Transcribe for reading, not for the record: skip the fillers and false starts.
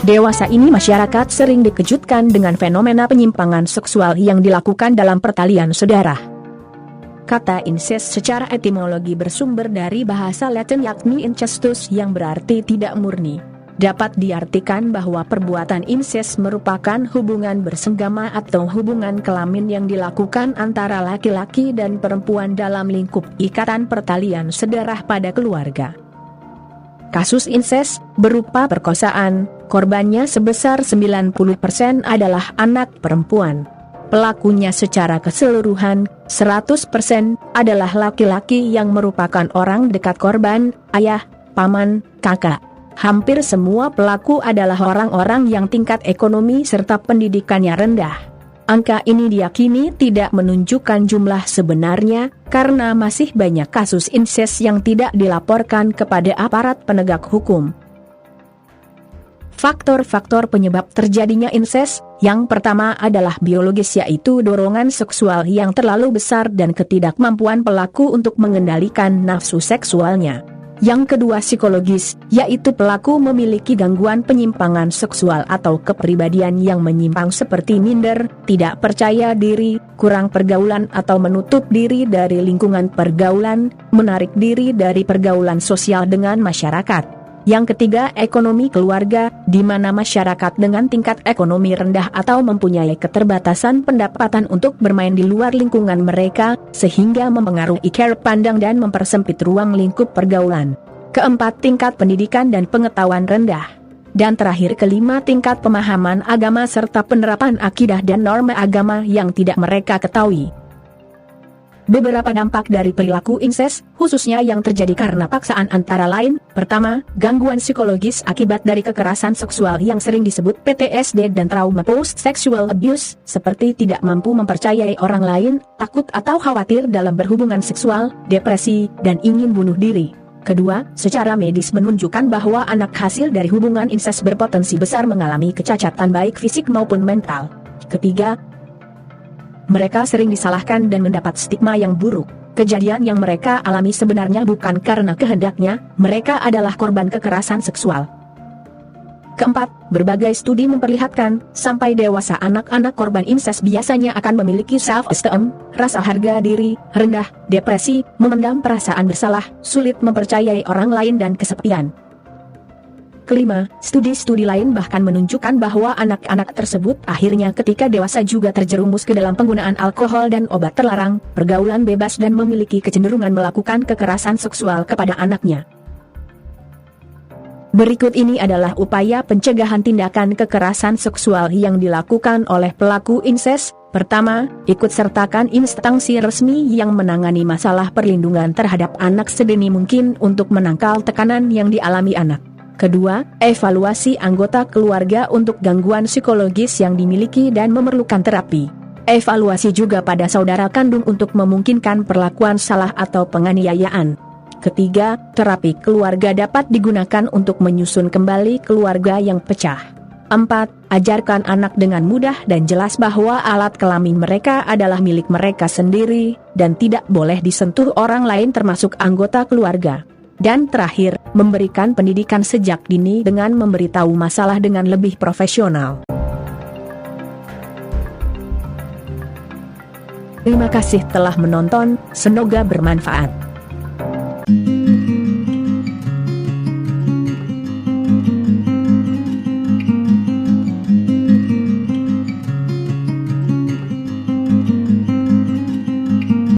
dewasa ini masyarakat sering dikejutkan dengan fenomena penyimpangan seksual yang dilakukan dalam pertalian saudara. Kata incest secara etimologi bersumber dari bahasa Latin yakni incestus yang berarti tidak murni. Dapat diartikan bahwa perbuatan incest merupakan hubungan bersenggama atau hubungan kelamin yang dilakukan antara laki-laki dan perempuan dalam lingkup ikatan pertalian sedarah pada keluarga. Kasus incest berupa perkosaan, korbannya sebesar 90% adalah anak perempuan. Pelakunya secara keseluruhan, 100% adalah laki-laki yang merupakan orang dekat korban, ayah, paman, kakak. Hampir semua pelaku adalah orang-orang yang tingkat ekonomi serta pendidikannya rendah. Angka ini diyakini tidak menunjukkan jumlah sebenarnya, karena masih banyak kasus incest yang tidak dilaporkan kepada aparat penegak hukum. Faktor-faktor penyebab terjadinya incest, yang pertama adalah biologis yaitu dorongan seksual yang terlalu besar dan ketidakmampuan pelaku untuk mengendalikan nafsu seksualnya. Yang kedua psikologis, yaitu pelaku memiliki gangguan penyimpangan seksual atau kepribadian yang menyimpang seperti minder, tidak percaya diri, kurang pergaulan atau menutup diri dari lingkungan pergaulan, menarik diri dari pergaulan sosial dengan masyarakat. Yang ketiga ekonomi keluarga, di mana masyarakat dengan tingkat ekonomi rendah atau mempunyai keterbatasan pendapatan untuk bermain di luar lingkungan mereka, sehingga mempengaruhi cara pandang dan mempersempit ruang lingkup pergaulan. Keempat tingkat pendidikan dan pengetahuan rendah. Dan terakhir kelima tingkat pemahaman agama serta penerapan akidah dan norma agama yang tidak mereka ketahui. Beberapa dampak dari perilaku incest, khususnya yang terjadi karena paksaan antara lain, pertama, gangguan psikologis akibat dari kekerasan seksual yang sering disebut PTSD dan trauma post-sexual abuse, seperti tidak mampu mempercayai orang lain, takut atau khawatir dalam berhubungan seksual, depresi, dan ingin bunuh diri. Kedua, secara medis menunjukkan bahwa anak hasil dari hubungan incest berpotensi besar mengalami kecacatan baik fisik maupun mental. Ketiga, mereka sering disalahkan dan mendapat stigma yang buruk. Kejadian yang mereka alami sebenarnya bukan karena kehendaknya, mereka adalah korban kekerasan seksual. Keempat, berbagai studi memperlihatkan, sampai dewasa anak-anak korban incest biasanya akan memiliki self-esteem, rasa harga diri rendah, depresi, memendam perasaan bersalah, sulit mempercayai orang lain dan kesepian. Kelima, studi-studi lain bahkan menunjukkan bahwa anak-anak tersebut akhirnya ketika dewasa juga terjerumus ke dalam penggunaan alkohol dan obat terlarang, pergaulan bebas dan memiliki kecenderungan melakukan kekerasan seksual kepada anaknya. Berikut ini adalah upaya pencegahan tindakan kekerasan seksual yang dilakukan oleh pelaku incest. Pertama, ikut sertakan instansi resmi yang menangani masalah perlindungan terhadap anak sedini mungkin untuk menangkal tekanan yang dialami anak. Kedua, evaluasi anggota keluarga untuk gangguan psikologis yang dimiliki dan memerlukan terapi. Evaluasi juga pada saudara kandung untuk memungkinkan perlakuan salah atau penganiayaan. Ketiga, terapi keluarga dapat digunakan untuk menyusun kembali keluarga yang pecah. 4. Ajarkan anak dengan mudah dan jelas bahwa alat kelamin mereka adalah milik mereka sendiri, dan tidak boleh disentuh orang lain termasuk anggota keluarga. Dan terakhir, memberikan pendidikan sejak dini dengan memberitahu masalah dengan lebih profesional. Terima kasih telah menonton, semoga bermanfaat.